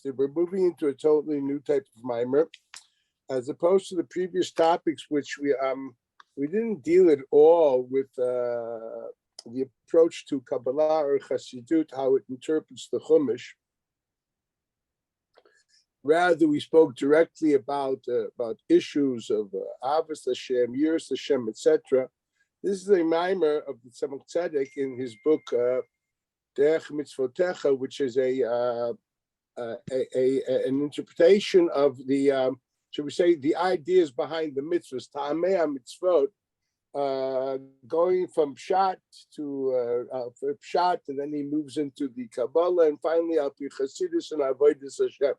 that we're moving into a totally new type of mimer, as opposed to the previous topics, which we didn't deal at all with the approach to Kabbalah or Chasidut, how it interprets the Chumash. Rather, we spoke directly about issues of Avos Hashem, Yiras Hashem, etc. This is a mimer of the Tzemach Tzedek in his book Derech Mitzvotecha, which is an interpretation of the should we say the ideas behind the mitzvahs, Ta'amei HaMitzvot, going from Pshat to Pshat, and then he moves into the Kabbalah, and finally Al Pi Chasidus and Avodas Hashem.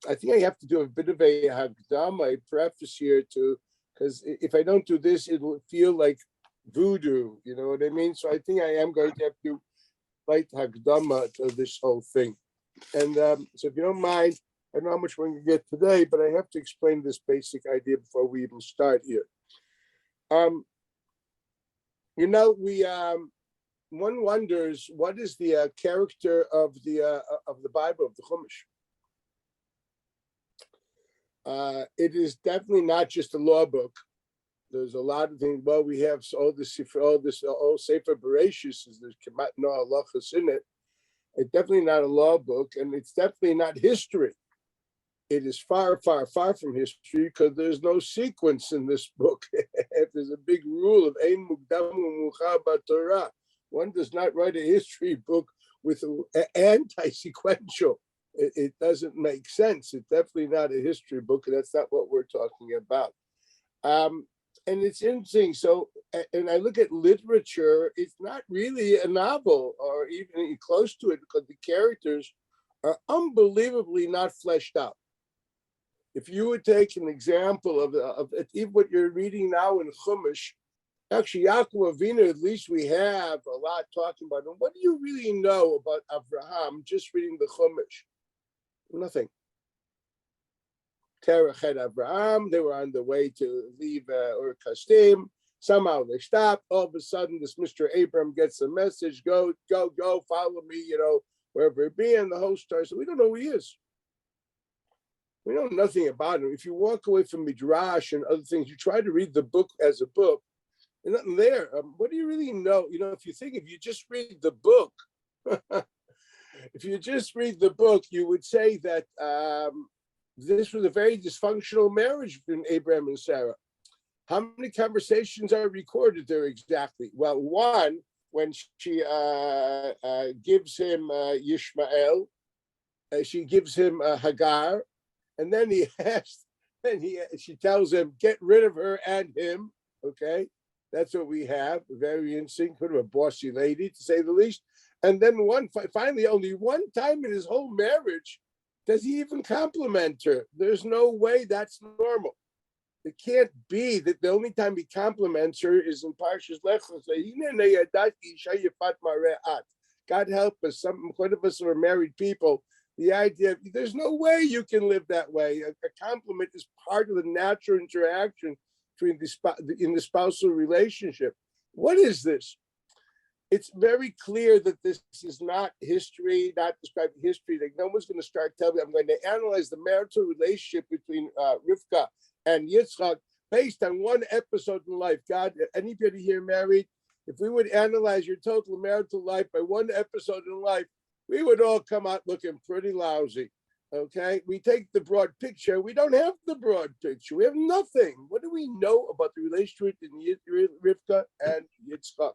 I think I have to do a bit of a Hagdama, a preface here, because if I don't do this, it will feel like voodoo, you know what I mean? So I think I am going to have to write Hagdama to this whole thing. And so if you don't mind, I don't know how much we're going to get today, but I have to explain this basic idea before we even start here. One wonders, what is the character of the Bible, of the Chumash? It is definitely not just a law book. There's a lot of things. Well, we have all Sefer Bereshis, there's Kemat no halachas in it. It's definitely not a law book, and it's definitely not history. It is far, far, far from history, because there's no sequence in this book. There's a big rule of Ein Mukdam u'Muchar b'Torah. One does not write a history book with anti-sequential. It doesn't make sense. It's definitely not a history book, and that's not what we're talking about. And it's interesting. So, and I look at literature, it's not really a novel or even close to it, because the characters are unbelievably not fleshed out. If you would take an example of even what you're reading now in Chumash, actually Yaakov Avinu, at least we have a lot talking about him. What do you really know about Avraham just reading the Chumash? Nothing. Terach had Avraham. They were on the way to leave Ur Kasdim. Somehow they stopped. All of a sudden, this Mr. Abram gets a message: "Go, follow me. Wherever it be." And the host starts. So we don't know who he is. We know nothing about him. If you walk away from Midrash and other things, you try to read the book as a book, and nothing there. What do you really know? If you just read the book. If you just read the book, you would say that this was a very dysfunctional marriage between Abraham and Sarah. How many conversations are recorded there exactly? Well, one, when she gives him Yishmael, she gives him Hagar, and then she tells him, get rid of her and him. Okay, that's what we have. Very interesting, kind of a bossy lady, to say the least. And then finally, only one time in his whole marriage does he even compliment her. There's no way that's normal. It can't be that the only time he compliments her is in Parshas Lech Lecha. God help us. Some of us are married people. The idea, there's no way you can live that way. A compliment is part of the natural interaction between in the spousal relationship. What is this? It's very clear that this is not history, not describing history. Like, no one's going to start telling me, I'm going to analyze the marital relationship between Rivka and Yitzchak based on one episode in life. God, anybody here married? If we would analyze your total marital life by one episode in life, we would all come out looking pretty lousy. Okay, we take the broad picture. We don't have the broad picture. We have nothing. What do we know about the relationship between Rivka and Yitzchak?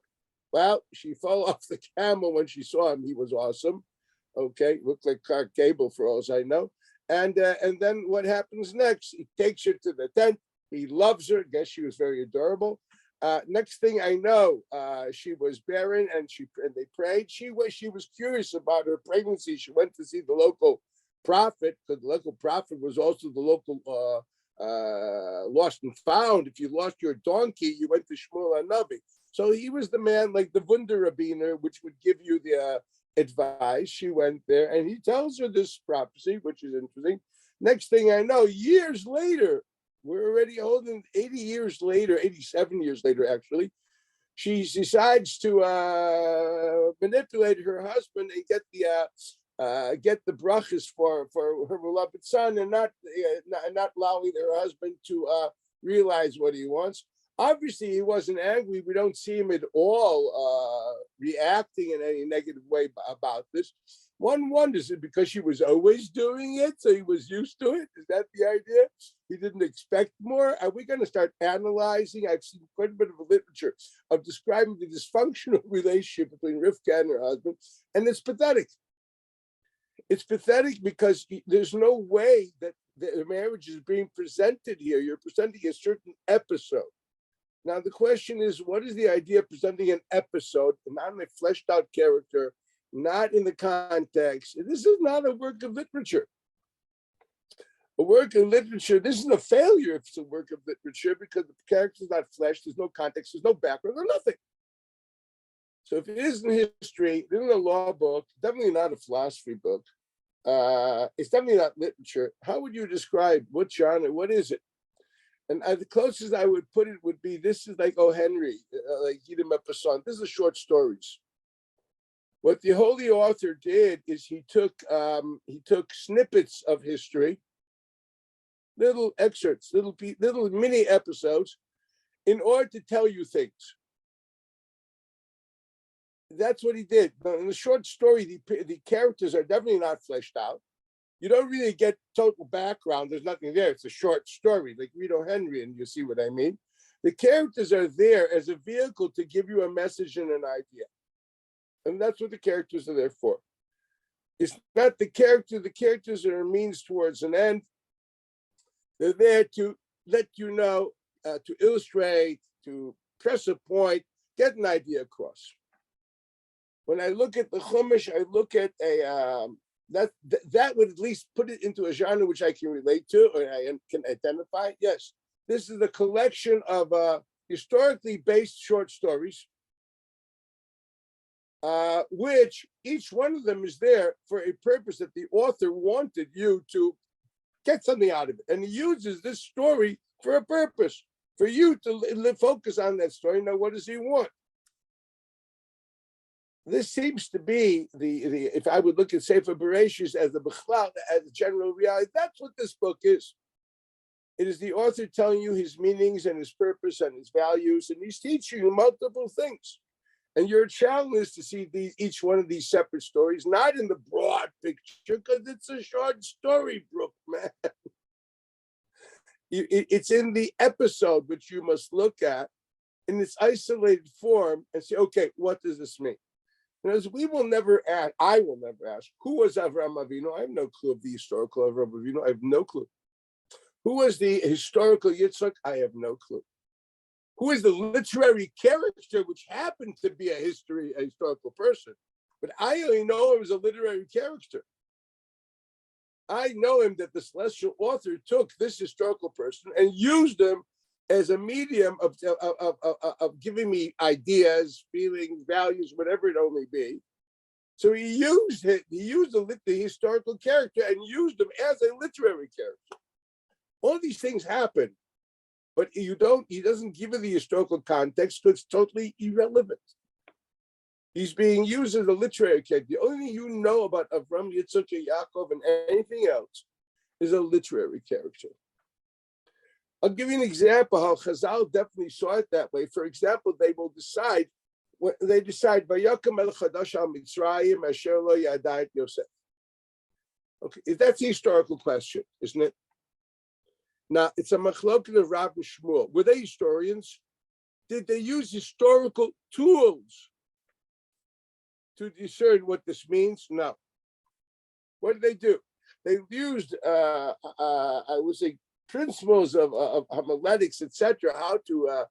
Well, she fell off the camel when she saw him. He was awesome. Okay, looked like Clark Gable for all I know. And then what happens next? He takes her to the tent. He loves her. Guess she was very adorable. Next thing I know, she was barren, and they prayed. She was curious about her pregnancy. She went to see the local prophet, because the local prophet was also the local lost and found. If you lost your donkey, you went to Shmuel HaNavi. So he was the man, like the Wunderrabbiner, which would give you the advice. She went there, and he tells her this prophecy, which is interesting. Next thing I know, years later, we're already holding 80 years later, 87 years later, actually, she decides to manipulate her husband and get the get the brachas for her beloved son, and not allowing her husband to realize what he wants. Obviously, he wasn't angry. We don't see him at all reacting in any negative way about this. One wonders, it because she was always doing it, so he was used to it? Is that the idea? He didn't expect more? Are we going to start analyzing? I've seen quite a bit of literature of describing the dysfunctional relationship between Rivka and her husband, and it's pathetic. It's pathetic because there's no way that the marriage is being presented here. You're presenting a certain episode. Now, the question is, what is the idea of presenting an episode, not in a fleshed out character, not in the context? This is not a work of literature. A work of literature, this isn't a failure if it's a work of literature because the character is not fleshed, there's no context, there's no background, there's nothing. So if it isn't history, it isn't a law book, definitely not a philosophy book, it's definitely not literature. How would you describe what genre, what is it? And the closest I would put it would be, this is like O. Henry, like Yidam Epison. This is short stories. What the holy author did is he took snippets of history, little excerpts, little mini episodes, in order to tell you things. That's what he did. Now, in the short story, the characters are definitely not fleshed out. You don't really get total background. There's nothing there. It's a short story, like read O. Henry, and you see what I mean. The characters are there as a vehicle to give you a message and an idea. And that's what the characters are there for. It's not the character. The characters are a means towards an end. They're there to let you know, to illustrate, to press a point, get an idea across. When I look at the Chumash, I look at that would at least put it into a genre which I can relate to or I can identify. Yes, this is a collection of historically based short stories, which each one of them is there for a purpose that the author wanted you to get something out of it. And he uses this story for a purpose, for you to focus on that story. Now, what does he want? This seems to be the if I would look at Sefer Bereshis as the Bechlal, as the general reality, that's what this book is. It is the author telling you his meanings and his purpose and his values, and he's teaching you multiple things. And your challenge is to see each one of these separate stories, not in the broad picture, because it's a short story, Brooke, man. It's in the episode which you must look at in its isolated form and say, okay, what does this mean? As we will never ask, I will never ask, who was Avraham Avinu? I have no clue of the historical Avraham Avinu. I have no clue. Who was the historical Yitzchak? I have no clue. Who is the literary character which happened to be a historical person? But I only know him as a literary character. I know him that the celestial author took this historical person and used him as a medium of giving me ideas, feelings, values, whatever it only be. So he used the historical character and used him as a literary character. All these things happen, but he doesn't give you the historical context, so it's totally irrelevant. He's being used as a literary character. The only thing you know about Avram, Yitzchak, Yaakov, and anything else is a literary character. I'll give you an example how Chazal definitely saw it that way. For example, they will decide, Vayakam el Chadash al Mitzrayim asher lo yada et Yosef. Okay, that's a historical question, isn't it? Now, it's a machloket of Rav and Shmuel. Were they historians? Did they use historical tools to discern what this means? No. What did they do? They used, I would say, principles of homiletics, etc., how to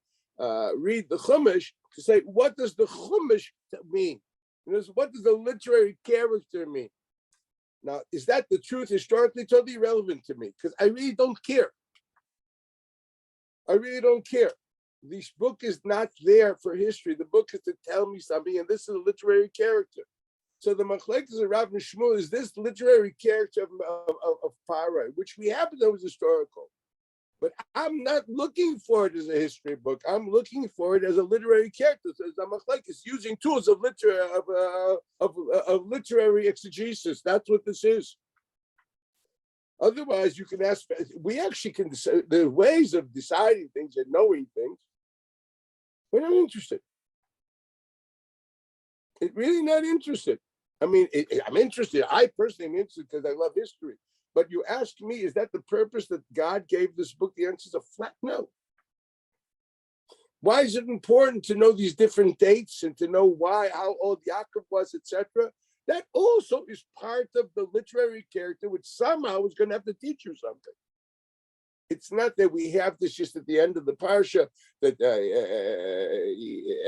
read the Chumash, to say, what does the Chumash mean? What does the literary character mean? Now, is that the truth historically? Totally irrelevant to me, because I really don't care. I really don't care. This book is not there for history. The book is to tell me something, and this is a literary character. So the machlekes of Rav and Shmuel is this literary character of Parai, which we happen to know is historical. But I'm not looking for it as a history book. I'm looking for it as a literary character. It's using tools of literary exegesis. That's what this is. Otherwise, you can ask. We actually can. There are ways of deciding things and knowing things. We're not interested. It's really not interested. I mean, I'm interested. I personally am interested because I love history. But you ask me, is that the purpose that God gave this book? The answer is a flat no. Why is it important to know these different dates and to know how old Yaakov was, etc.? That also is part of the literary character, which somehow is going to have to teach you something. It's not that we have this just at the end of the parsha that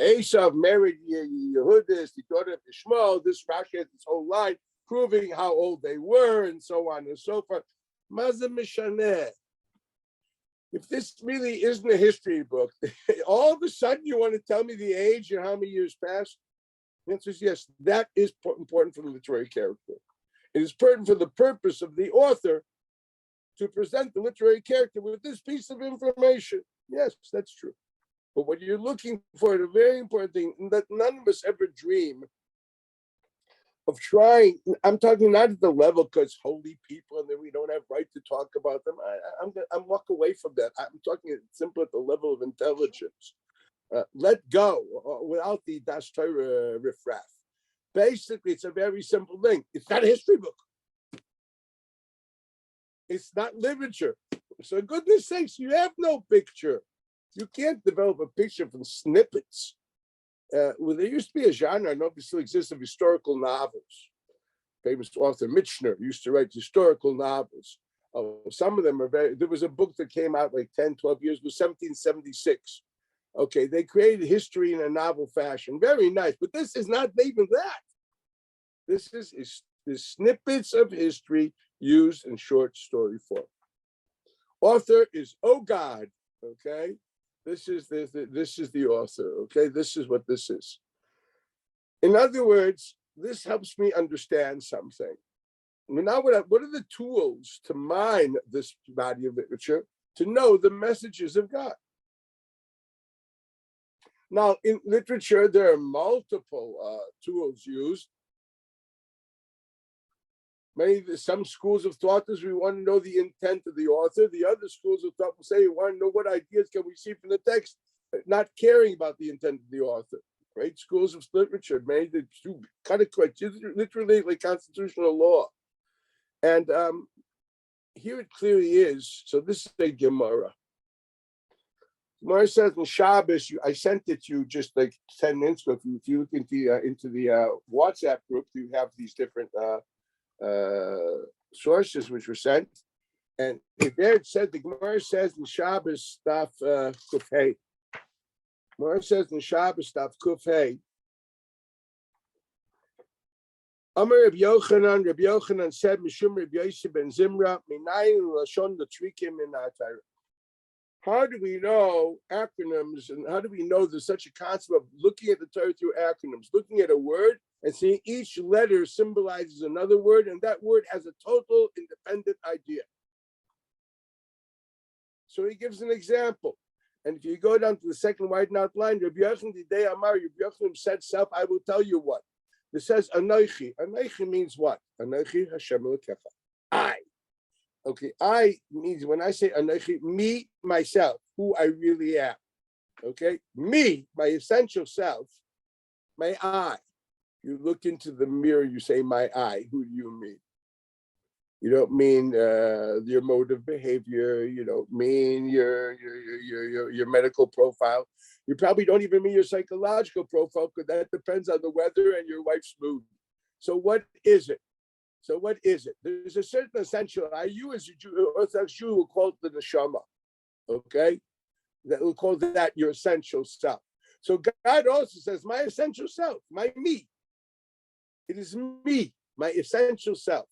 Esav married Yehudis, the daughter of Ishmael. This Rashi has this whole line proving how old they were and so on and so forth. Maza Mishaneh. If this really isn't a history book, all of a sudden you want to tell me the age and how many years passed? The answer is yes. That is important for the literary character. It is important for the purpose of the author to present the literary character with this piece of information. Yes, that's true. But what you're looking for, a very important thing that none of us ever dream of trying. I'm talking not at the level because holy people and then we don't have right to talk about them. I'm walk away from that. I'm talking simply at the level of intelligence. Let go without the Das Torah riffraff. Basically, it's a very simple thing. It's not a history book. It's not literature. So goodness sakes, you have no picture. You can't develop a picture from snippets. Well, there used to be a genre, I know if it still exists, of historical novels. Famous author Michener used to write historical novels. Some of them are there was a book that came out like 10, 12 years, it was 1776. Okay, they created history in a novel fashion. Very nice, but this is not even that. This is the snippets of history used in short story form. Author is, oh God, okay? This is the author, okay? This is what this is. In other words, this helps me understand something. Now, what are the tools to mine this body of literature to know the messages of God? Now, in literature, there are multiple tools used. Some schools of thought is we want to know the intent of the author. The other schools of thought will say we want to know what ideas can we see from the text, not caring about the intent of the author. Great schools of literature made it cut it quick, literally like constitutional law. And here it clearly is. So this is a Gemara. Gemara says in Shabbos, I sent it to you just like 10 minutes ago. If you look into the WhatsApp group, you have these different sources which were sent, and there it said, the Gemara says in Shabbos stuff Kufay. Gemara says in Shabbos stuff Kufay. Amar Reb Yochanan said, Mishum Reb Yosef ben Zimra, Minayin Lashon L'Trikim in Atayra. How do we know acronyms, and how do we know there's such a concept of looking at the Torah through acronyms, looking at a word and seeing each letter symbolizes another word, and that word has a total independent idea. So he gives an example. And if you go down to the second white outline, Rabbi Yochanan Didei Amar, Rabbi Yochanan said self, I will tell you what. It says Anochi. Anochi means what? Anochi Hashem Elokecha. I. Okay, I means when I say Anochi, me, myself, who I really am. Okay, me, my essential self, my I. You look into the mirror, you say, my I. Who do you mean? You don't mean your mode of behavior. You don't mean your medical profile. You probably don't even mean your psychological profile, because that depends on the weather and your wife's mood. So what is it? So what is it? There's a certain essential. You as a Jew, Orthodox Jew, will call it the neshama. Okay, that will call that your essential self. So God also says, my essential self, my me. It is me, my essential self.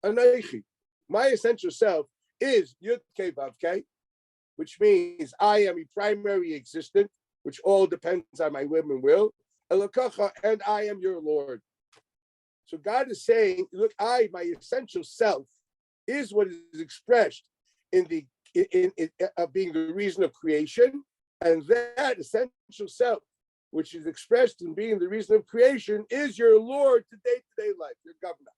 Anochi. My essential self is Yud Kei Vav Kei, which means I am a primary existent, which all depends on my whim and will. Elokacha, and I am your Lord. So God is saying, look, my essential self, is what is expressed in the of being the reason of creation, and that essential self, which is expressed in being the reason of creation, is your Lord to day-to-day life, your governor.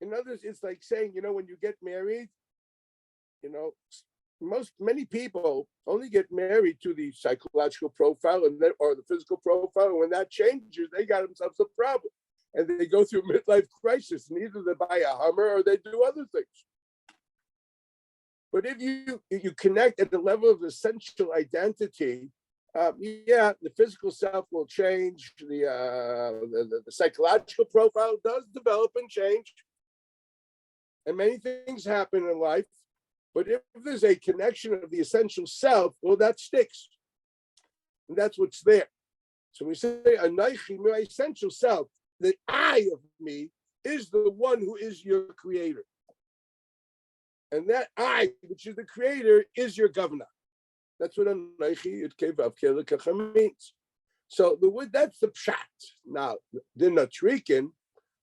In others, it's like saying, when you get married, many people only get married to the psychological profile or the physical profile. And when that changes, they got themselves a problem. And they go through a midlife crisis, and either they buy a Hummer or they do other things. But if you connect at the level of essential identity, the physical self will change. The psychological profile does develop and change. And many things happen in life. But if there's a connection of the essential self, well, that sticks. And that's what's there. So we say, Anaichi, my essential self, the I of me, is the one who is your creator. And that I, which is the creator, is your governor. That's what Anaichi means. So the word, that's the pshat. Now, the Natrikin,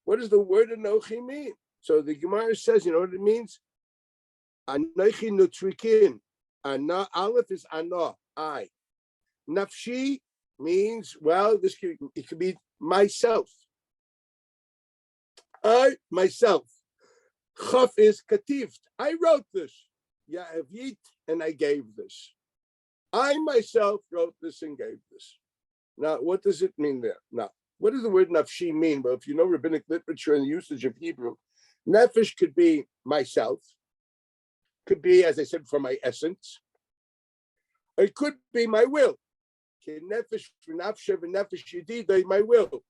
what does the word Anochi mean? So the Gemara says, you know what it means? Anochi Nutrikin. Ana, Aleph is Ana, I. Nafshi means, well, it could be myself. I, myself. Chaf is kativt. I wrote this. Ya'avit, and I gave this. I myself wrote this and gave this. Now, what does it mean there? Now, what does the word nafshi mean? Well, if you know rabbinic literature and the usage of Hebrew, nefesh could be myself, could be, as I said, for my essence. It could be my will. Nefesh v'nafshe v'nefesh yedidai, my will.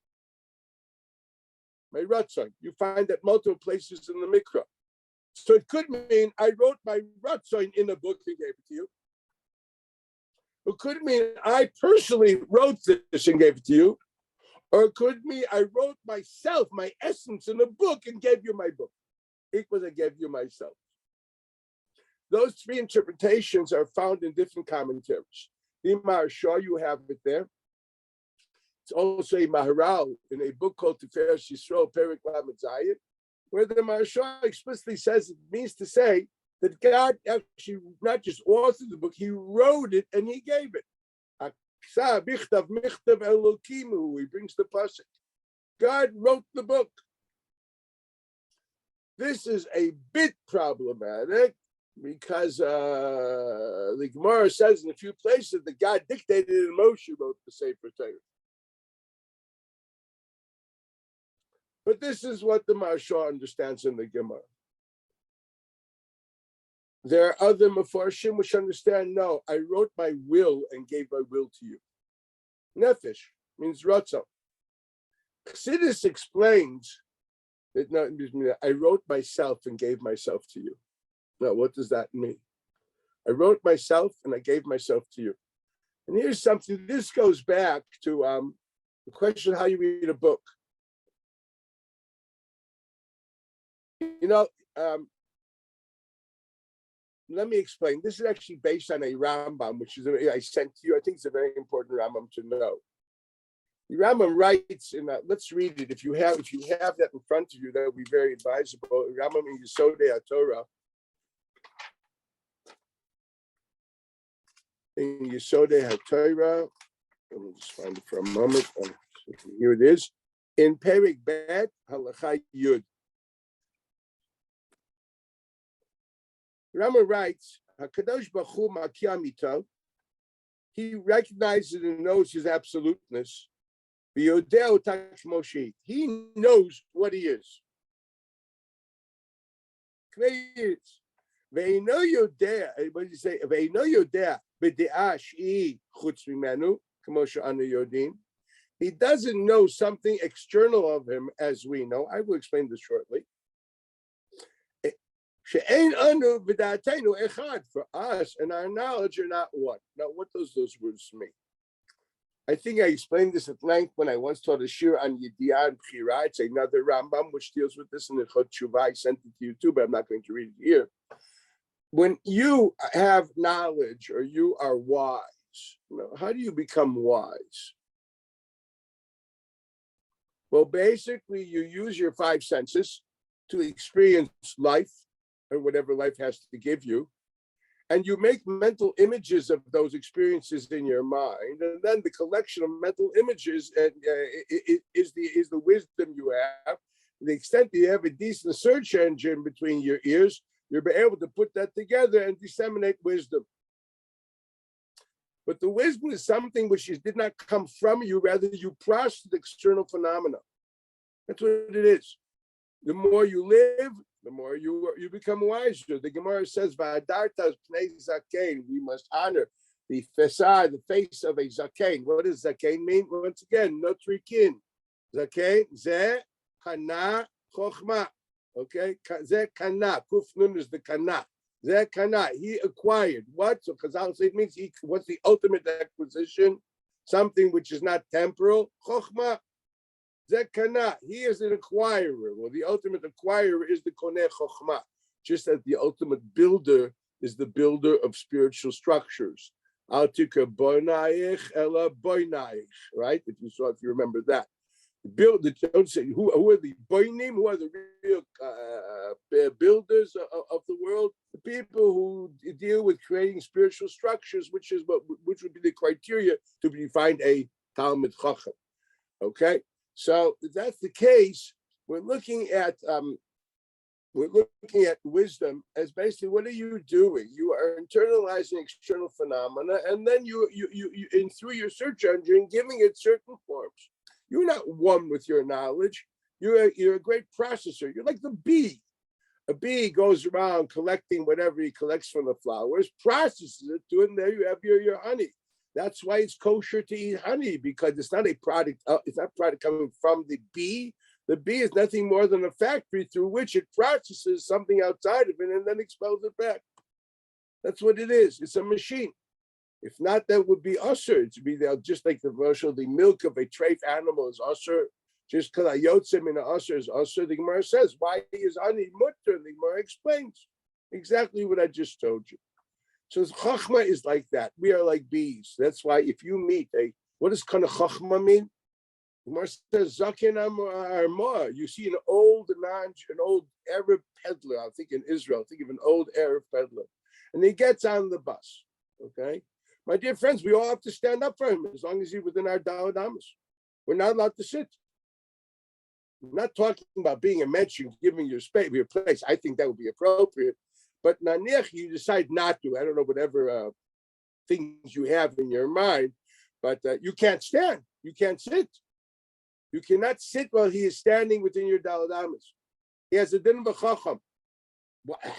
My ratzon. You find that multiple places in the Mikra. So it could mean I wrote my ratzon in a book and gave it to you. It could mean I personally wrote this and gave it to you. Or it could mean I wrote myself, my essence in a book and gave you my book. Equals I gave you myself. Those three interpretations are found in different commentaries. The Maharsha, you have it there. It's also a Maharal in a book called Tiferes Yisrael, Perek Lamed Zayin, where the Maharsha explicitly says it means to say that God actually not just authored the book, he wrote it and he gave it. He brings the pasuk. God wrote the book. This is a bit problematic because the Gemara says in a few places that God dictated and Moshe wrote the Sefer Torah. But this is what the Maharsha understands in the Gemara. There are other Mefarshim which understand, no, I wrote my will and gave my will to you. Nefesh means Ratzon. Chasidus explains that no, I wrote myself and gave myself to you. Now, what does that mean? I wrote myself and I gave myself to you. And here's something, this goes back to the question of how you read a book. Let me explain. This is actually based on a Rambam, which is I sent to you. I think it's a very important Rambam to know. The Rambam writes in that. Let's read it. If you have that in front of you, that would be very advisable. Rambam in Yesodei HaTorah. In Yesodei HaTorah, let me just find it for a moment. Here it is. In Perek Bet Halacha Yud. Rama writes, HaKadosh Baruch Hu Makia Mito, he recognizes and knows his absoluteness. He knows what he is. What do you say? He doesn't know something external of him as we know. I will explain this shortly. For us and our knowledge are not one. Now, what does those words mean? I think I explained this at length when I once taught a shir on Yediyah and Bchira. It's another Rambam which deals with this in the Chod Tshuva. I sent it to you too, but I'm not going to read it here. When you have knowledge or you are wise, how do you become wise? Well, basically, you use your five senses to experience life, or whatever life has to give you. and you make mental images of those experiences in your mind, and then the collection of mental images is the wisdom you have. To the extent that you have a decent search engine between your ears, you'll be able to put that together and disseminate wisdom. But the wisdom is something which did not come from you, rather you process external phenomena. That's what it is. The more you live, the more you become wiser. The Gemara says, "Va'adartas pnei zakein." We must honor the facade, the face of a zakein. What does zakein mean? Once again, notrikin. Zakein, ze kana chokhma. Okay, ze kana. Kuf nun is the kana. Ze kana. He acquired what? So Chazal say it means what's the ultimate acquisition? Something which is not temporal. Chokhma. Zekana, he is an acquirer. Well, the ultimate acquirer is the koneh chokhmah, just as the ultimate builder is the builder of spiritual structures. Altika boinayich ela boinayich, right? If you remember that. Don't say who are the boinim, who are the real builders of the world, the people who deal with creating spiritual structures, which would be the criteria to define a Talmid Chacham. Okay. So if that's the case, we're looking at wisdom as basically, what are you doing? You are internalizing external phenomena, and then you through your search engine, giving it certain forms. You're not one with your knowledge. You're a great processor. You're like the bee. A bee goes around collecting whatever he collects from the flowers, processes it, and there you have your honey. That's why it's kosher to eat honey, because it's not a product. It's not a product coming from the bee. The bee is nothing more than a factory through which it processes something outside of it and then expels it back. That's what it is. It's a machine. If not, that would be usher. It would be just like the version of the milk of a treif animal is usher. Just because ayotzim in a usher is usher. The Gemara says, why is honey mutter? The Gemara explains exactly what I just told you. So Chachma is like that. We are like bees. That's why if you meet what does kind of Chachma mean? Gemara says Zaken Arma. You see an old Arab peddler. I think in Israel. Think of an old Arab peddler, and he gets on the bus. Okay, my dear friends, we all have to stand up for him as long as he's within our Daled Amos. We're not allowed to sit. I'm not talking about being a mensch and giving your space, your place. I think that would be appropriate. But naniach, you decide not to. I don't know whatever things you have in your mind, but you can't stand. You can't sit. You cannot sit while he is standing within your Daled Amos. He has a din v'chacham.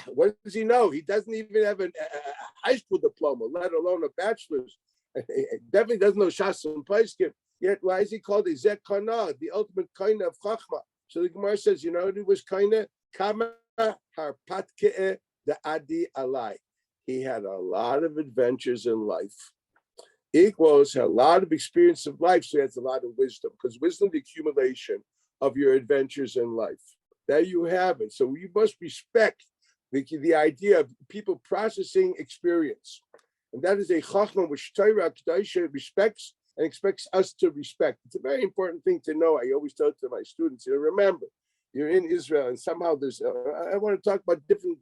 What does he know? He doesn't even have a high school diploma, let alone a bachelor's. He definitely doesn't know Shas and Paiskim. Yet, why is he called a Zek Kana, the ultimate kind of Chachma? So the Gemara says, you know, it was kind of Kama Harpatke'e the Adi Alai. He had a lot of adventures in life. Equals a lot of experience of life, so he has a lot of wisdom, because wisdom is the accumulation of your adventures in life. There you have it. So you must respect the idea of people processing experience. And that is a chachma which Torah Kedusha respects and expects us to respect. It's a very important thing to know. I always tell it to my students, remember, you're in Israel, and somehow there's, I want to talk about different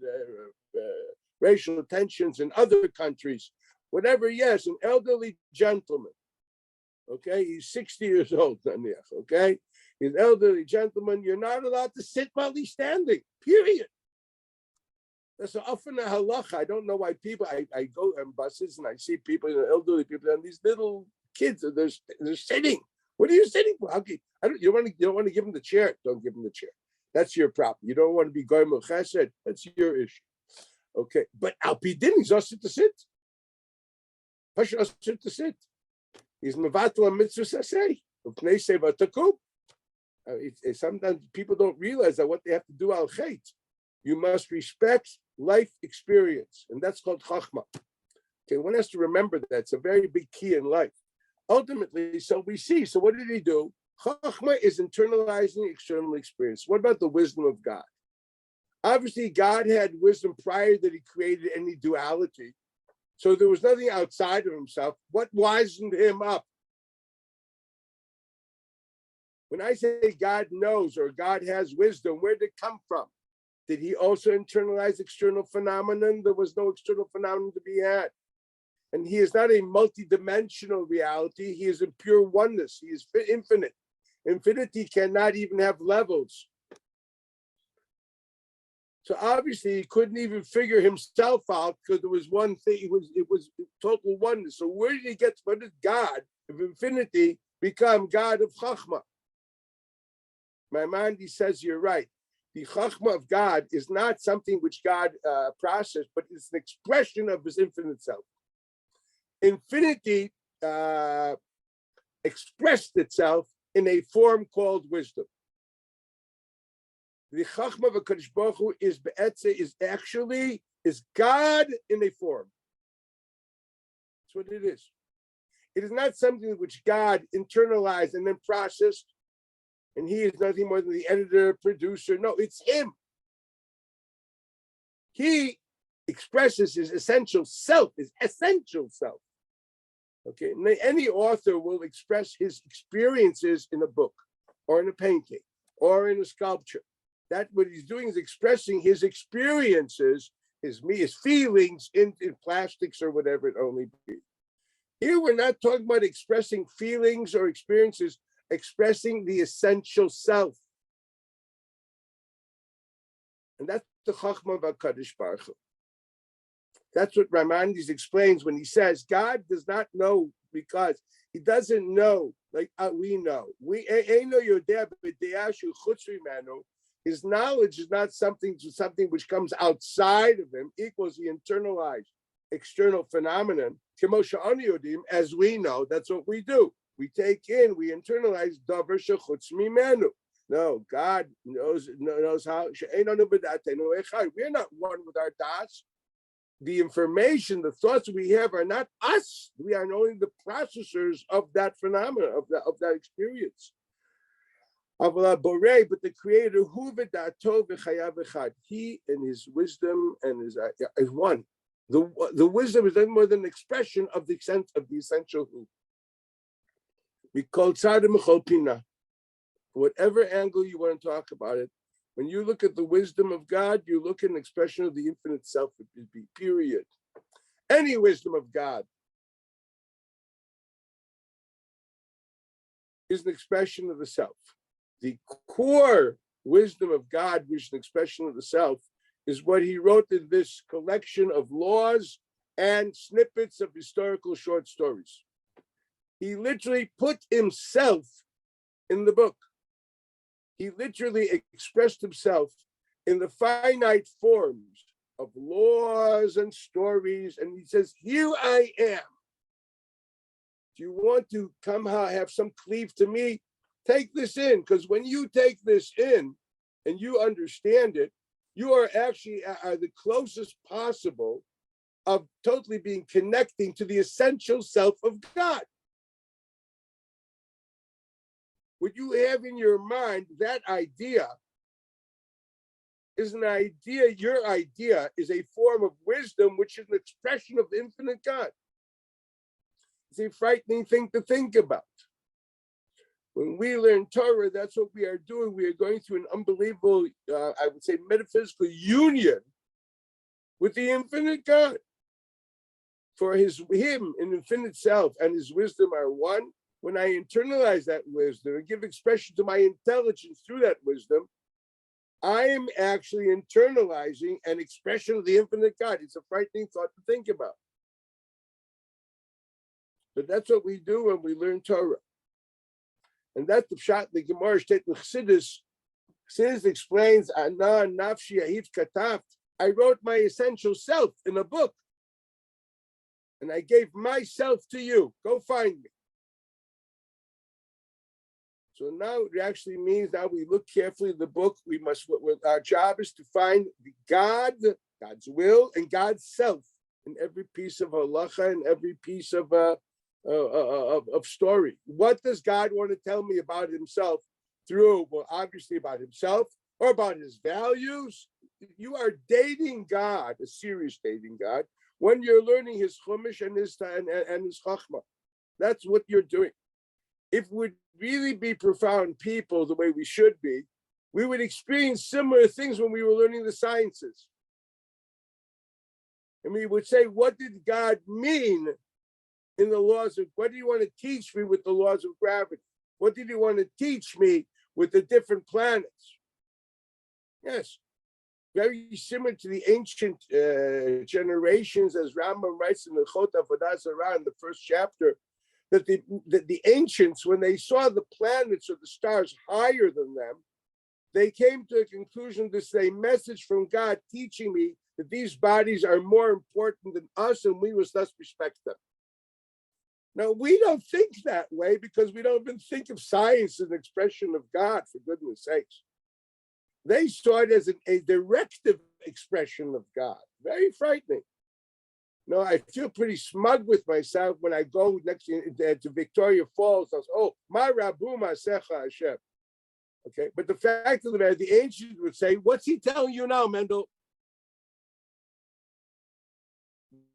racial tensions in other countries. Whatever, yes, an elderly gentleman, okay? He's 60 years old, okay? He's an elderly gentleman. You're not allowed to sit while he's standing, period. That's often a halacha. I don't know why people, I go on buses and I see people, elderly people, and these little kids, they're sitting. What are you sitting for? Okay, you don't want to give them the chair. Don't give them the chair. That's your problem. You don't want to be goyim chesed. That's your issue. Okay, but al pidin, he's also to sit. Pasha also to sit. He's mevatel a mitzvah saseh. Upnei seva takum. Sometimes people don't realize that what they have to do al chait. You must respect life experience, and that's called chachma. Okay, one has to remember that. It's a very big key in life. Ultimately, so we see. So what did he do? Chachma is internalizing external experience. What about the wisdom of God? Obviously, God had wisdom prior that he created any duality. So there was nothing outside of himself. What wisened him up? When I say God knows or God has wisdom, where did it come from? Did he also internalize external phenomenon? There was no external phenomenon to be had. And he is not a multidimensional reality. He is in pure oneness. He is infinite. Infinity cannot even have levels. So obviously he couldn't even figure himself out because there was one thing. It was total oneness. So where did he get? What did God of infinity become God of Chachma? Maimonides says you're right. The Chachma of God is not something which God processed, but it's an expression of his infinite self. Infinity expressed itself in a form called wisdom. The Chachma of HaKadosh Baruch Hu is God in a form. That's what it is. It is not something which God internalized and then processed, and he is nothing more than the editor, producer. No, it's him. He expresses his essential self, Okay, any author will express his experiences in a book, or in a painting, or in a sculpture. That what he's doing is expressing his experiences, his feelings in plastics or whatever it only be. Here we're not talking about expressing feelings or experiences, expressing the essential self. And that's the Chachma of HaKadosh Baruch Hu. That's what Maimonides explains when he says God does not know because he doesn't know like we know. His knowledge is not something which comes outside of him, equals the internalized external phenomenon. As we know, that's what we do. We take in, we internalize davar shechutz mimenu. No, God knows how. We're not one with our das. The information, the thoughts we have are not us. We are only the processors of that phenomena, of that experience. But the Creator, he and his wisdom and his is one. The wisdom is nothing more than an expression of the sense of the essential who. We call tzad whatever angle you want to talk about it. When you look at the wisdom of God, you look at an expression of the infinite self, period. Any wisdom of God is an expression of the self. The core wisdom of God, which is an expression of the self, is what he wrote in this collection of laws and snippets of historical short stories. He literally put himself in the book. He literally expressed himself in the finite forms of laws and stories. And he says, here I am. Do you want to somehow have some cleave to me? Take this in, because when you take this in and you understand it, you are actually the closest possible of totally being connecting to the essential self of God. What you have in your mind, that idea is an idea. Your idea is a form of wisdom, which is an expression of the infinite God. It's a frightening thing to think about. When we learn Torah, that's what we are doing. We are going through an unbelievable, I would say, metaphysical union with the infinite God. For him, an infinite self, and his wisdom are one. When I internalize that wisdom and give expression to my intelligence through that wisdom, I am actually internalizing an expression of the infinite God. It's a frightening thought to think about. But that's what we do when we learn Torah. And that's the pshat the Gemara state with Chasidus. Chasidus explains, Ana nafshi ahiv kataft. I wrote my essential self in a book. And I gave myself to you. Go find me. So now it actually means now we look carefully at the book. We must, our job is to find God's will and God's self in every piece of halacha and every piece of story. What does God want to tell me about himself through, well, obviously about himself or about his values? You are dating God, a serious dating God, when you're learning his chumash and his chachma. That's what you're doing. If we'd really be profound people the way we should be, we would experience similar things when we were learning the sciences. And we would say, what did God mean in the laws of, what do you want to teach me with the laws of gravity? What did you want to teach me with the different planets? Yes, very similar to the ancient generations, as Rambam writes in the Chot Avodah Zarah in the first chapter, that the ancients, when they saw the planets or the stars higher than them, they came to a conclusion, this is a message from God teaching me that these bodies are more important than us and we must thus respect them. Now, we don't think that way because we don't even think of science as an expression of God, for goodness sakes. They saw it as a directive expression of God. Very frightening. No, I feel pretty smug with myself when I go next to Victoria Falls. I was, oh, my Rabu Masecha Hashem. Okay, but the fact of the matter, the ancients would say, what's he telling you now, Mendel?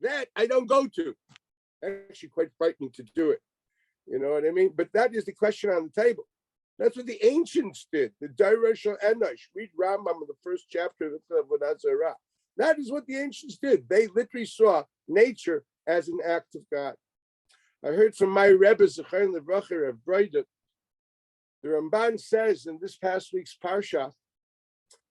That I don't go to. Actually quite frightening to do it. You know what I mean? But that is the question on the table. That's what the ancients did. The Dairashal Enosh. Read Rambam in the first chapter of Avodah Zarah. That is what the ancients did. They literally saw nature as an act of God. I heard from my Rebbe, Zechayin Levracher of Breidut, the Ramban says in this past week's Parsha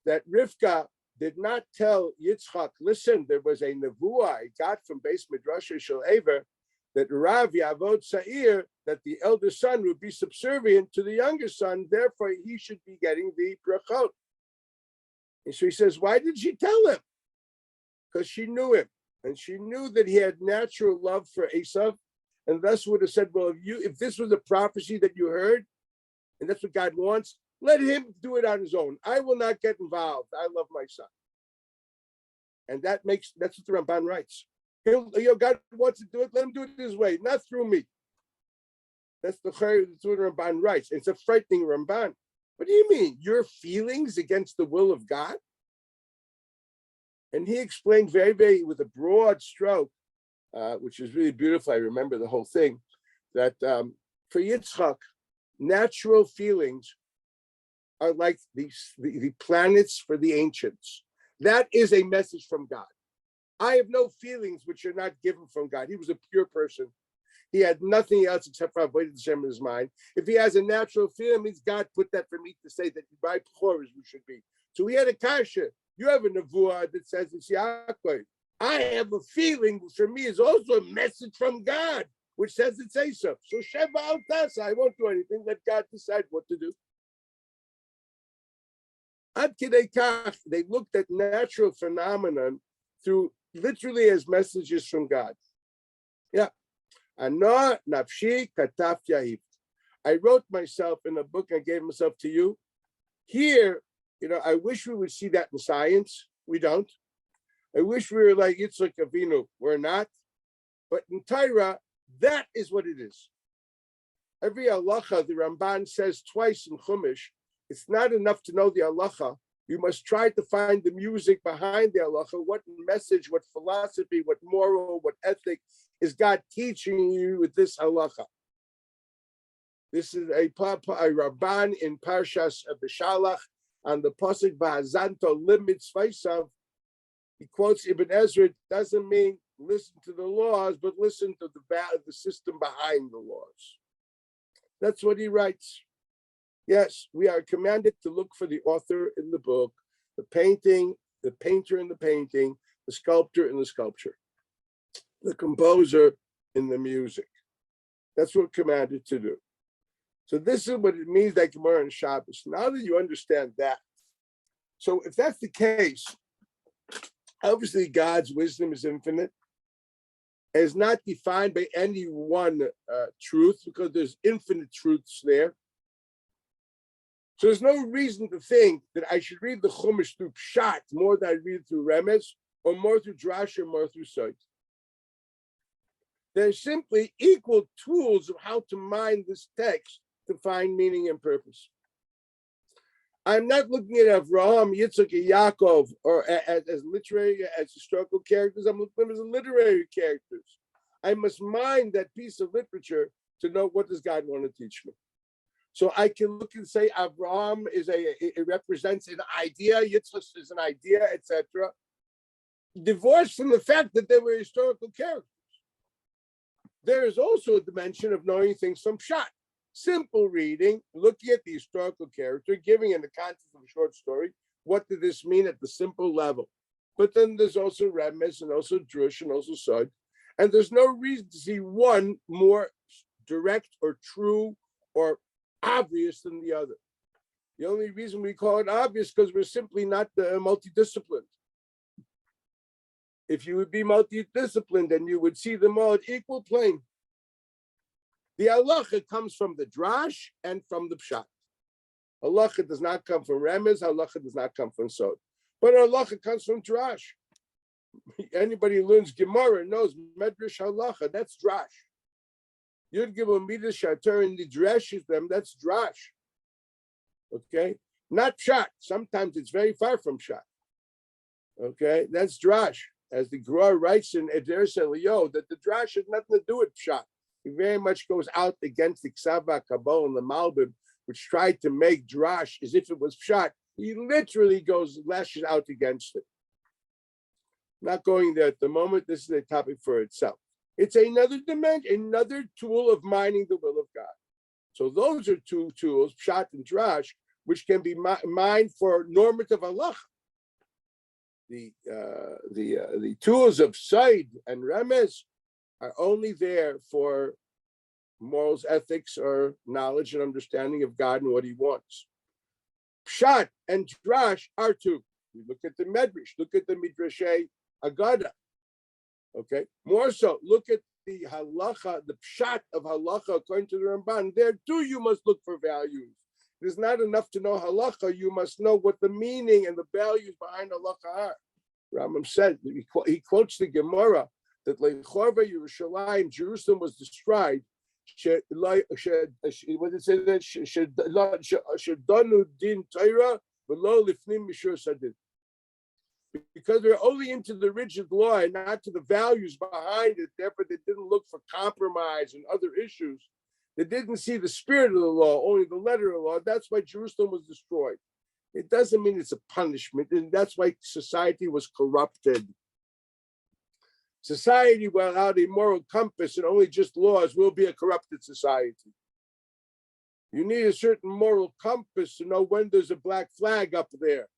that Rivka did not tell Yitzchak, listen, there was a nevuah I got from Beis Midrash Shel Ever that Rav Yavod Sa'ir, that the elder son would be subservient to the younger son, therefore he should be getting the brachot. And so he says, why did she tell him? Because she knew him, and she knew that he had natural love for Esav, and thus would have said, well, if this was a prophecy that you heard, and that's what God wants, let him do it on his own. I will not get involved. I love my son. And that's what the Ramban writes. God wants to do it, let him do it his way, not through me. That's what the Ramban writes. It's a frightening Ramban. What do you mean? Your feelings against the will of God? And he explained very, very, with a broad stroke, which is really beautiful. I remember the whole thing, that for Yitzchak, natural feelings are like the planets for the ancients. That is a message from God. I have no feelings which are not given from God. He was a pure person. He had nothing else except for avoided Hashem in his mind. If he has a natural feeling, it means God put that for me to say that by Pechor as we should be. So he had a kasha. You have a nevuah that says it's Yaakov. I have a feeling, which for me is also a message from God, which says it's Esav. So Sheva al Tasa, I won't do anything. Let God decide what to do. Ad Kidei Kach, they looked at natural phenomenon through literally as messages from God. Yeah. Ana nafshi kataf yahiv. I wrote myself in a book, I gave myself to you. Here, I wish we would see that in science. We don't. I wish we were like Yitzchak Avinu. We're not. But in Torah, that is what it is. Every halacha, the Ramban says twice in Chumash, it's not enough to know the halacha. You must try to find the music behind the halacha. What message, what philosophy, what moral, what ethic is God teaching you with this halacha? This is a Rabban in Parshas B'Shalach on the pasuk V'Hazanto Limits Vaisav. He quotes Ibn Ezra. It doesn't mean listen to the laws, but listen to the system behind the laws. That's what he writes. Yes, we are commanded to look for the author in the book, the painting, the painter in the painting, the sculptor in the sculpture, the composer in the music. That's what we're commanded to do. So this is what it means that Gemara and Shabbos. Now that you understand that, so if that's the case, obviously God's wisdom is infinite, and is not defined by any one truth, because there's infinite truths there. So there's no reason to think that I should read the Chumash through Pshat more than I read it through Remez, or more through Drash, or more through Sot. They're simply equal tools of how to mine this text to find meaning and purpose. I'm not looking at Avraham, Yitzchak, and Yaakov or as literary, as historical characters. I'm looking at them as literary characters. I must mine that piece of literature to know what does God want to teach me. So I can look and say Abraham it represents an idea, Yitzchak is an idea, etc. Divorced from the fact that they were historical characters. There is also a dimension of knowing things from Pshat. Simple reading, looking at the historical character, giving in the context of a short story, what did this mean at the simple level? But then there's also Remes and also Drush and also Sod. And there's no reason to see one more direct or true or obvious than the other. The only reason we call it obvious because we're simply not multidisciplined. If you would be multidisciplined, then you would see them all at equal plane. The halacha comes from the drash and from the pshat. Halacha does not come from remez. Halacha does not come from sod. But halacha comes from drash. Anybody who learns Gemara knows medrash halacha. That's drash. Yud Gimel Midas Shater and the dreshes them. That's drash. Okay, not pshat. Sometimes it's very far from pshat. Okay, that's drash. As the Gra writes in Eder Selio, that the drash has nothing to do with pshat. He very much goes out against the Ksava, Kabul, and the Malbim, which tried to make drash as if it was pshat. He literally lashes out against it. Not going there at the moment. This is a topic for itself. It's another dimension, another tool of mining the will of God. So those are two tools, pshat and drash, which can be mined for normative halacha. The tools of Said and Remez are only there for morals, ethics, or knowledge and understanding of God and what He wants. Pshat and Drash are two. You look at the Medrash, look at the Midrashay Agada. Okay, more so, look at the halacha, the pshat of halacha according to the Ramban. There too, you must look for values. It is not enough to know halacha, you must know what the meaning and the values behind halacha are. Rambam said, he quotes the Gemara, that Lechorva Yerushalayim, Jerusalem was destroyed, what did it say that? Shedanu din Torah, v'lo lifnim mishur sadin. Because they're only into the rigid law and not to the values behind it, therefore they didn't look for compromise and other issues. They didn't see the spirit of the law, only the letter of the law. That's why Jerusalem was destroyed. It doesn't mean it's a punishment, and that's why society was corrupted. Society without a moral compass and only just laws will be a corrupted society. You need a certain moral compass to know when there's a black flag up there,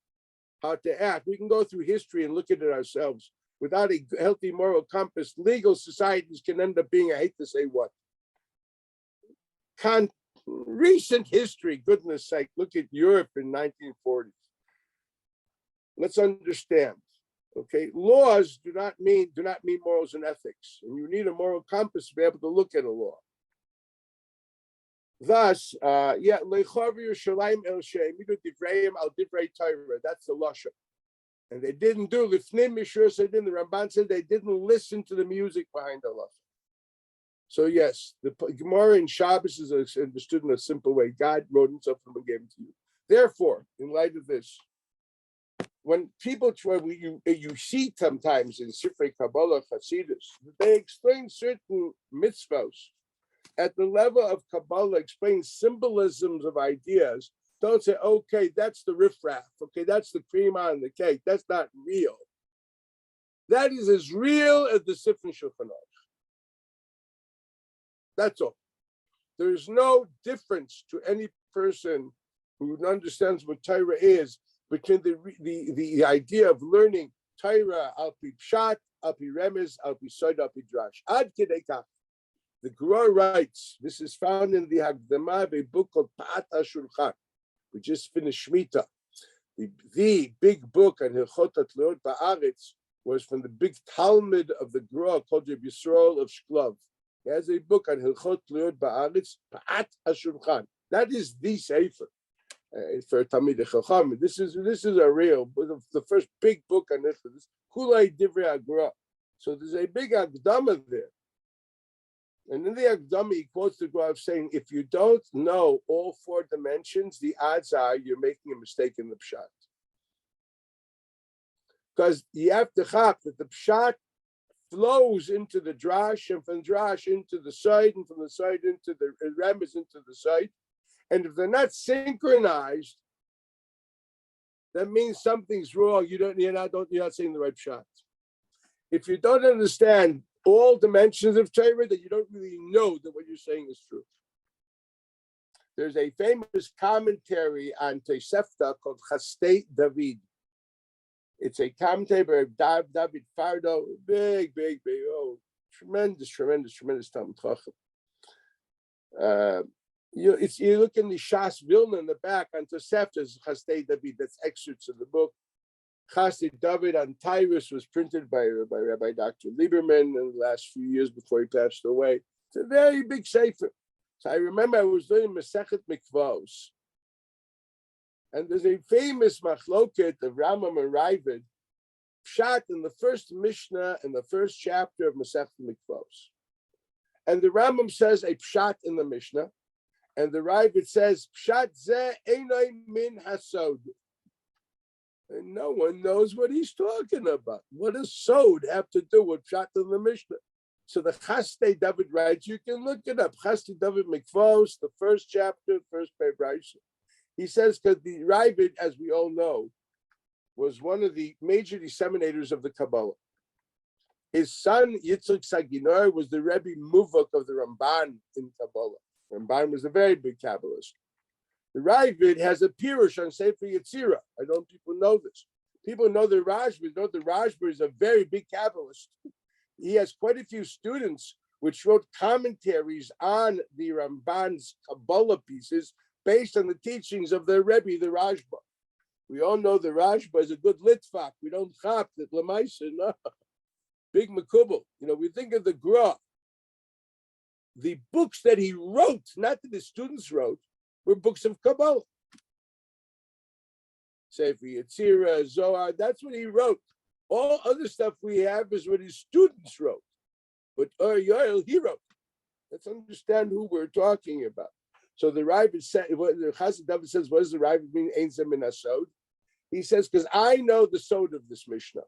how to act. We can go through history and look at it ourselves. Without a healthy moral compass, legal societies can end up being, I hate to say what, recent history, goodness sake, look at Europe in 1940s. Let's understand, okay? Laws do not mean morals and ethics, and you need a moral compass to be able to look at a law. Thus, that's the lashon. And they didn't do lifnim mishur sadin. The Ramban said they didn't listen to the music behind the lashon. So yes, the Gemara in Shabbos is understood in a simple way. God wrote Himself and gave it to you. Therefore, in light of this, when people try, you see sometimes in Sifrei Kabbalah Chasidus, they explain certain mitzvos at the level of Kabbalah, explain symbolisms of ideas. Don't say, okay, that's the riffraff. Okay, that's the cream on the cake. That's not real. That is as real as the Sifrei Shulchan Aruch. That's all. There is no difference to any person who understands what Torah is between the idea of learning Torah al pi pshat, al pi remez, al pi sod, al pi drash. Ad kedei kach. The Gra writes, this is found in the Hagdama of a book called Pa'at HaShulchan. We just finished Shmita. The big book on Hilchot HaTleot Ba'aretz was from the big Talmud of the Gra called Reb Yisrael of Shklov. He has a book on Hilchot HaTleot Ba'aretz, Pa'at HaShulchan. That is the Sefer for Talmidei Chacham. This is a real, the first big book on this. Kulei Divrei HaGra. So there's a big Hagdama there. And in the Akdami, he quotes the Gra saying, if you don't know all four dimensions, the odds are you're making a mistake in the pshat. Because you have to chap that the pshat flows into the drash, and from drash into the side, and from the side into the remez into the side. And if they're not synchronized, that means something's wrong. You're not saying the right shot. If you don't understand all dimensions of Torah, then you don't really know that what you're saying is true. There's a famous commentary on Tosefta called Chasidut David. It's a commentary by David Fardo, big, tremendous Talmud Chacham. You look in the Shas Vilna in the back on Tosefta's Chasidut David. That's excerpts of the book. Chasidut David on Tyrus was printed by Rabbi Dr. Lieberman in the last few years before he passed away. It's a very big sefer. So I remember I was doing Masechet Mikvos, and there's a famous machloket of Rambam and Ravid, pshat in the first Mishnah in the first chapter of Masechet Mikvos. And the Rambam says a pshat in the Mishnah, and the Ravid says, pshat ze einay min hasod. And no one knows what he's talking about. What does sod have to do with pshat in the Mishnah? So the Chasidut David writes, you can look it up. Chasidut David Mikvos, the first chapter, first paragraph. He says, because the Ravid, as we all know, was one of the major disseminators of the Kabbalah. His son, Yitzchak Saginor, was the Rebbe Muvok of the Ramban in Kabbalah. Ramban was a very big Kabbalist. The Ravid has a pirush on Sefer Yetzirah. I don't know if people know this. People know the Rashba. Know the Rashba is a very big Kabbalist. He has quite a few students which wrote commentaries on the Ramban's Kabbalah pieces based on the teachings of the Rebbe, the Rashba. We all know the Rashba is a good litvak. We don't chop that Lamaisa, no. Big Makubal. We think of the Gra. The books that he wrote, not that the students wrote, were books of Kabbalah. Sefer Yetzirah, Zohar, that's what he wrote. All other stuff we have is what his students wrote. But Yoel, he wrote. Let's understand who we're talking about. So the Ravid said, the Chasidut David says, what does the Ravid mean? Ein zeh min hasod. He says, because I know the sod of this Mishnah.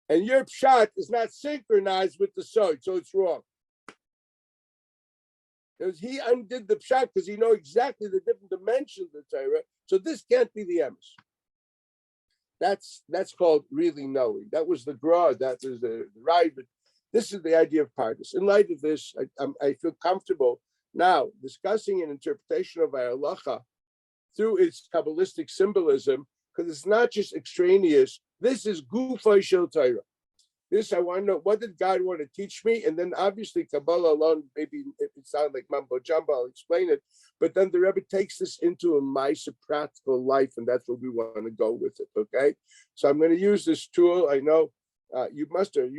And your pshat is not synchronized with the sod, so it's wrong. Because he undid the pshat because he knows exactly the different dimensions of the Torah. So this can't be the emes. That's called really knowing. That was the Gra, that was the right. But this is the idea of Pardes. In light of this, I feel comfortable now discussing an interpretation of our halacha through its Kabbalistic symbolism, because it's not just extraneous. This is Gufay Shel Torah. This, I want to know, what did God want to teach me? And then obviously Kabbalah alone, maybe it sounds like mumbo jumbo, I'll explain it. But then the Rebbe takes this into a mice practical life, and that's what we want to go with it, okay? So I'm going to use this tool. I know you must have,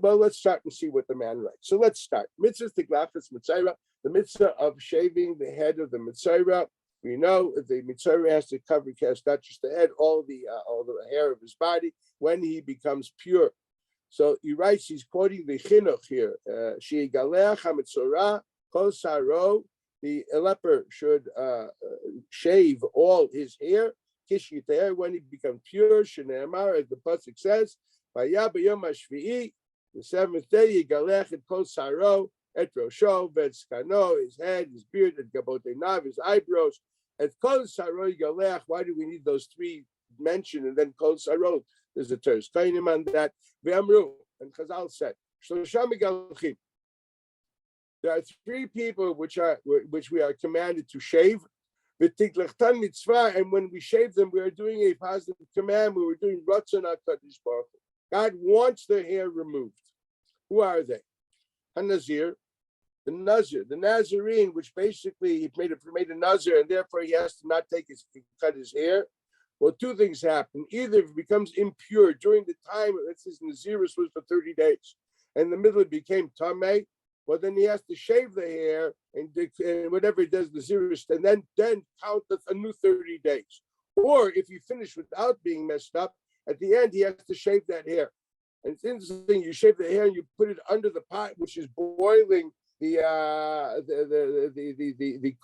well, let's start and see what the man writes. So let's start. Mitzvah Tiglachas Mitzayra, the mitzvah of shaving the head of the Mitzayra. We know the Mitzayra has to cover, not just the head, all the hair of his body when he becomes pure. So he writes, he's quoting the chinuch here. Sheigaleach hamitzora kol saro. The leper should shave all his hair. Kishiter, when he becomes pure. Shneimar, as the pasuk says, Vayah b'yom hashvi'i, the seventh day, Yigalech et kol saro et rosho v'etzkano, his head, his beard, et gaboteinav, his eyebrows. Et kol saro Yigalech. Why do we need those three mentioned and then kol saro? There's a Teres Kainim on that. Ve'amru, and Chazal said, there are three people which we are commanded to shave. And when we shave them, we are doing a positive command. We were doing Ratzon HaKadosh Baruch Hu. God wants their hair removed. Who are they? HaNazir, the Nazir, the Nazarene, which basically he made a Nazir, and therefore he has to not cut his hair. Well, two things happen. Either it becomes impure during the time, let's say Nazirus was for 30 days, and in the middle it became Tameh, well, then he has to shave the hair and whatever he does, Nazirus, and then count a new 30 days. Or if you finish without being messed up, at the end he has to shave that hair. And it's interesting, you shave the hair and you put it under the pot, which is boiling the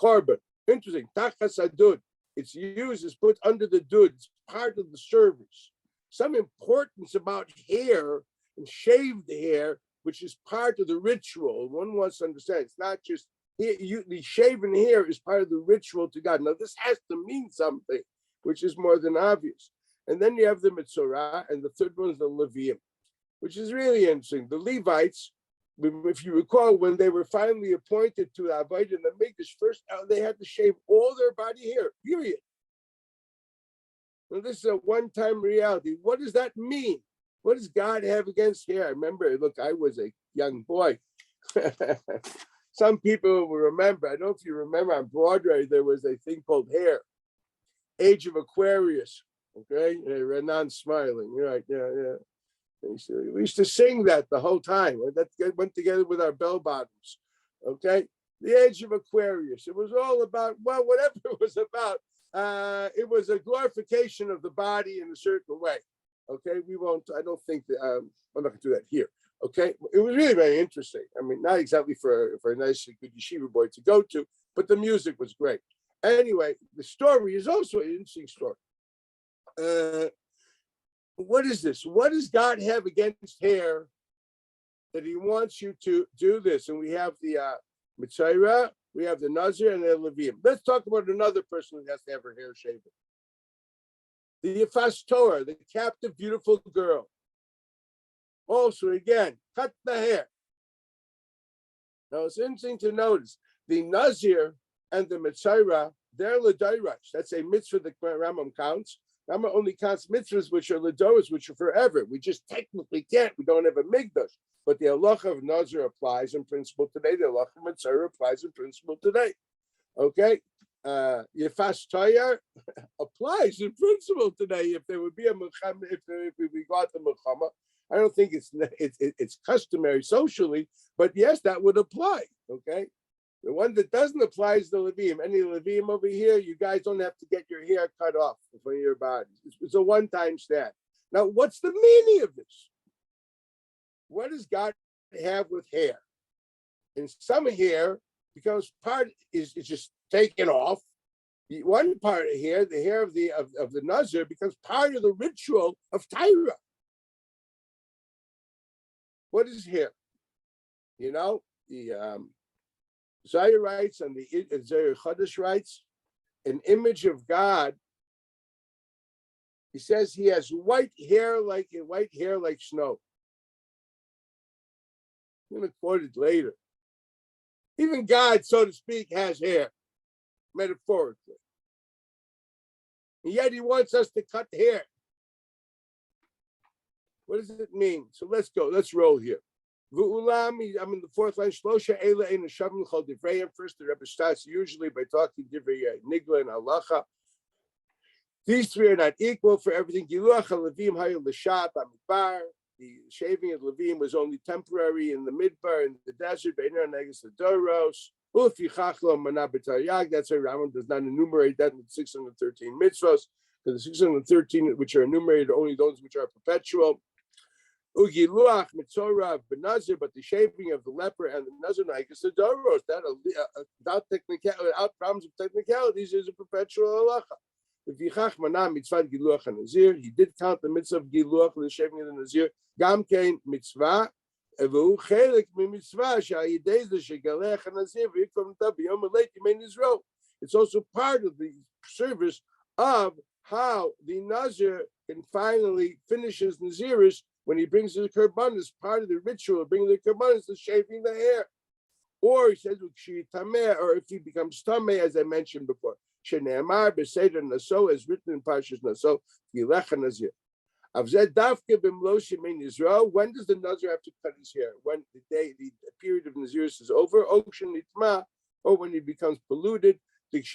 carbon. Interesting. Chasidut. It's used, it's put under the dud, it's part of the service. Some importance about hair and shaved hair, which is part of the ritual. One wants to understand, it's not just The shaven hair is part of the ritual to God. Now, this has to mean something, which is more than obvious. And then you have the Mitzorah, and the third one is the Levium, which is really interesting. The Levites, if you recall, when they were finally appointed to Avodah in the Mikdash, first they had to shave all their body hair, period. Now, this is a one-time reality. What does that mean? What does God have against hair? I remember, look, I was a young boy. Some people will remember, I don't know if you remember, on Broadway, there was a thing called Hair, Age of Aquarius. Okay, Renan's smiling. You're right, yeah. We used to sing that the whole time. That went together with our bell bottoms. Okay, the Age of Aquarius. It was all about, well, whatever it was about. It was a glorification of the body in a certain way. Okay, we won't. I don't think that I'm not going to do that here. Okay, it was really very interesting. I mean, not exactly for a nice, good yeshiva boy to go to, but the music was great. Anyway, the story is also an interesting story. What is this? What does God have against hair that He wants you to do this? And we have the Mitzayra, we have the Nazir, and the Levium. Let's talk about another person who has to have her hair shaven. The Yifas Torah, the captive, beautiful girl. Also, again, cut the hair. Now, it's interesting to notice the Nazir and the Mitzayra, they're L'Dairash. That's a mitzvah that Rambam counts. Rambam only counts mitzvahs which are L'Doros, which are forever. We just technically can't. We don't have a Migdash. But the halacha of Nazir applies in principle today. The halacha of Mitzayra applies in principle today. Okay? Yifas Torah applies in principle today. If there would be a Muhammad, if we got the Muhammad, I don't think it's customary socially, but yes, that would apply. Okay, the one that doesn't apply is the Levium. Any Levium over here, you guys don't have to get your hair cut off in front of your body. It's a one-time stand. Now, what's the meaning of this? What does God have with hair? And some hair becomes part is just taken off. The one part of hair, the hair of the Nazir, becomes part of the ritual of Tyra. What is hair? You know, the Zayir writes and the Zayir Chodesh writes, an image of God. He says he has white hair like snow. I'm going to quote it later. Even God, so to speak, has hair, metaphorically. And yet he wants us to cut hair. What does it mean? So let's go. Let's roll here. I'm in the fourth line. First, the Rebbe starts usually by talking divrei nigla and halacha. These three are not equal for everything. The shaving of Levim was only temporary in the midbar, in the desert. That's why Rambam does not enumerate that in the 613 mitzvahs, because the 613 which are enumerated are only those which are perpetual. Ugiluach mitzorah benazir, but the shaving of the leper and the nazir the doros, that without problems of technicalities, is a perpetual halacha. He did count the mitzvah of giluach, the shaving of the nazir. Gam kein mitzvah, evu chelik mitzvah sha'yidei shegalech hanazir v'yikom tav b'yom aleit yimein Yisrael. It's also part of the service of how the nazir can finally finish his naziris when he brings the korbanos. Part of the ritual of bringing the korbanos is shaving the hair. Or he says, or if he becomes tameh, as I mentioned before. Shene'amar b'seder naso, as written in Parshas Naso, Yilech HaNazir. Avzeh dafke b'mlo shemein Yisrael. When does the Nazir have to cut his hair? When the period of Naziris is over, or when he becomes polluted, because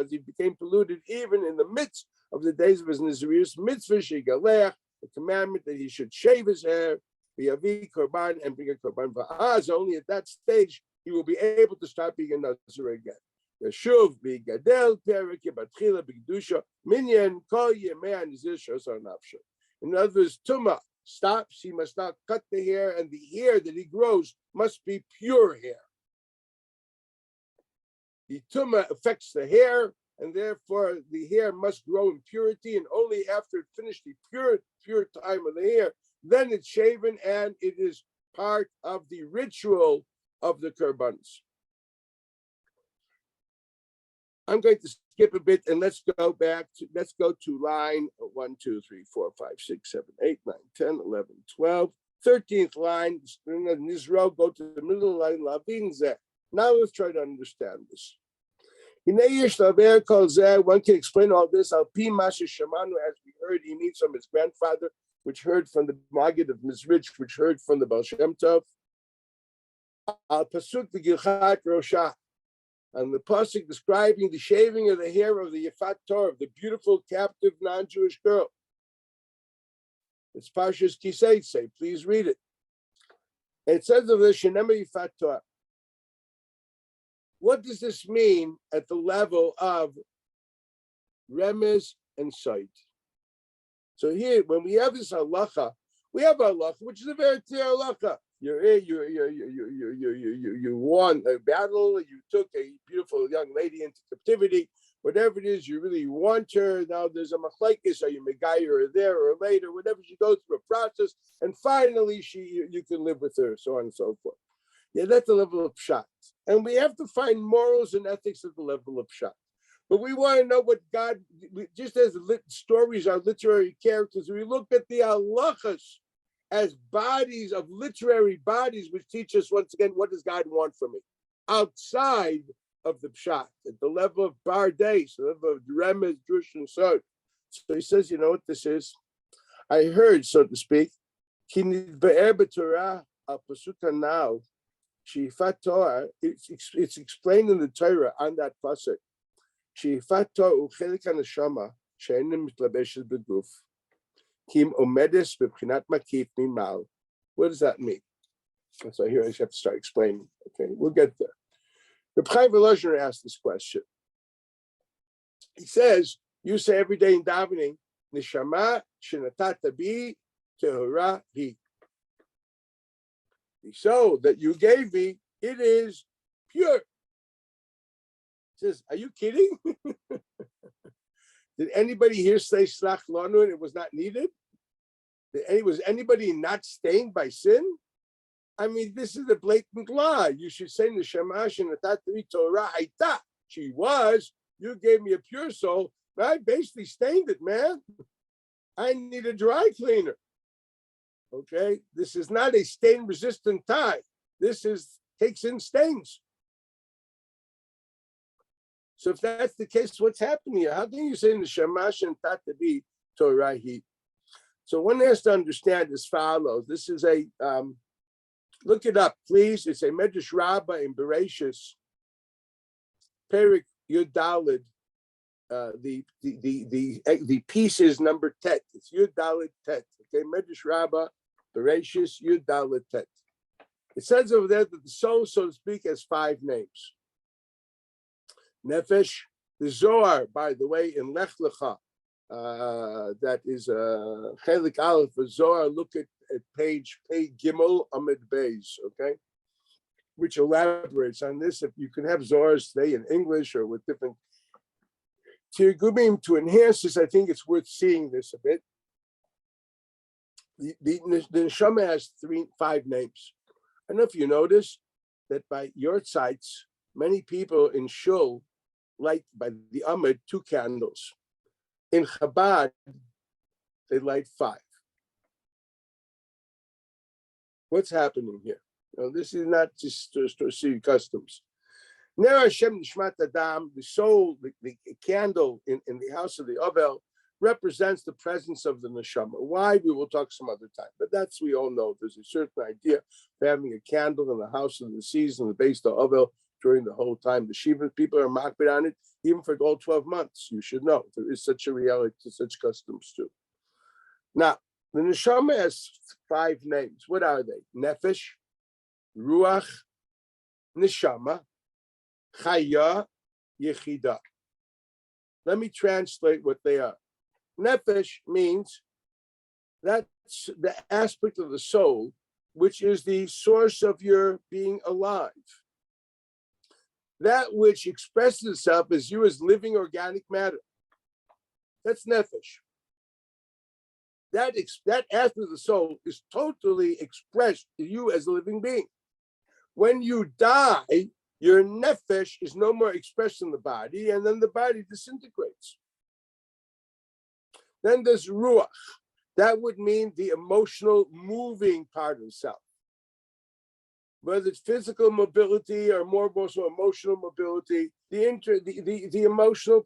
he became polluted even in the midst of the days of his Naziris. Mitzvah shegalech, the commandment that he should shave his hair, v'yavi korban, and bring a korban va'az. Only at that stage he will be able to start being a Nazir again. Yeshuv b'gadel perek batchila b'kedusha minyan kol yemei hanazir shosar nafsho. In other words, tuma stops. He must not cut the hair, and the hair that he grows must be pure hair. The tuma affects the hair, and therefore the hair must grow in purity. And only after it finished the pure time of the hair, then it's shaven, and it is part of the ritual of the korbanos. I'm going to skip a bit and let's go to line 1, 2, 3, 4, 5, 6, 7, 8, 9, 10, 11, 12, 13th line. In this row, go to the middle line, Lavin Zeh. Now let's try to understand this. One can explain all this. Al Pi Masha Shamanu, as we heard, he means from his grandfather, which heard from the Maggid of Mizrich, which heard from the Baal Shem Tov. Al Pasuk the Gilchat Roshah. And the pasuk describing the shaving of the hair of the Yefat Torah, of the beautiful captive non-Jewish girl. It's Parshas Kisei. Please read it. And it says of the Shenema Yefat Torah. What does this mean at the level of remez and sight? So here, when we have this halacha, we have a halacha, which is a very clear halacha. You won a battle, you took a beautiful young lady into captivity, whatever it is, you really want her. Now there's a machlekes, are you megayir her there or later, whatever, she goes through a process, and finally you can live with her, so on and so forth. Yeah, that's the level of pshat. And we have to find morals and ethics at the level of pshat. But we want to know what God, just as stories are literary characters, we look at the halachas as bodies of literary bodies, which teach us once again, what does God want from me? Outside of the pshat, at the level of bardes, the level of remez, drush, and so. So he says, you know what this is? I heard, so to speak, now, it's explained in the Torah on that pasuk. What does that mean? So here I have to start explaining. Okay, we'll get there. Reb Chaim Volozhiner asked this question. He says, you say every day in davening, Neshama shenatata bi tehora hi. So that you gave me, it is pure. He says, are you kidding? Did anybody here say slach lanu and it was not needed? Was anybody not stained by sin? I mean, this is a blatant lie. You should say neshama shenatata Torah haita. She was. You gave me a pure soul, but I basically stained it, man. I need a dry cleaner. Okay, this is not a stain-resistant tie. This takes in stains. So if that's the case, what's happening here? How can you say neshama shenatata bi Torah hi? So one has to understand as follows. This is a look it up, please. It's a Medrash Rabbah in Bereshis, Perik Yud Daled. The piece is number tet. It's Yud Daled tet. Okay, Medrash Rabbah, Bereshis Yud Daled tet. It says over there that the soul, so to speak, has 5 names. Nefesh, the Zohar, by the way, in Lech Lecha, that is Chelik Aleph for Zohar. Look at page Gimel Amid Beis, okay, which elaborates on this. If you can have Zohars today in English or with different Tirgumim to enhance this, I think it's worth seeing this a bit. The neshama has 5 names. I don't know if you notice that by your sites, many people in Shul light by the Amid 2 candles. In Chabad, they light 5. What's happening here? Now, this is not just to see customs. Ner Hashem Nishmat Adam, the soul, the candle in the house of the Ovel, represents the presence of the neshama. Why? We will talk some other time. But that's, we all know, there's a certain idea of having a candle in the house of the season, the base of Ovel, during the whole time. The Shiva people are makbid on it, even for all 12 months. You should know there is such a reality, such customs too. Now, the neshama has 5 names. What are they? Nefesh, Ruach, Neshama, Chaya, Yechida. Let me translate what they are. Nefesh means that's the aspect of the soul, which is the source of your being alive. That which expresses itself as you as living organic matter. That's nefesh. That aspect of the soul is totally expressed to you as a living being. When you die, your nefesh is no more expressed in the body, and then the body disintegrates. Then there's ruach. That would mean the emotional, moving part of self. Whether it's physical mobility or more so emotional mobility, the emotional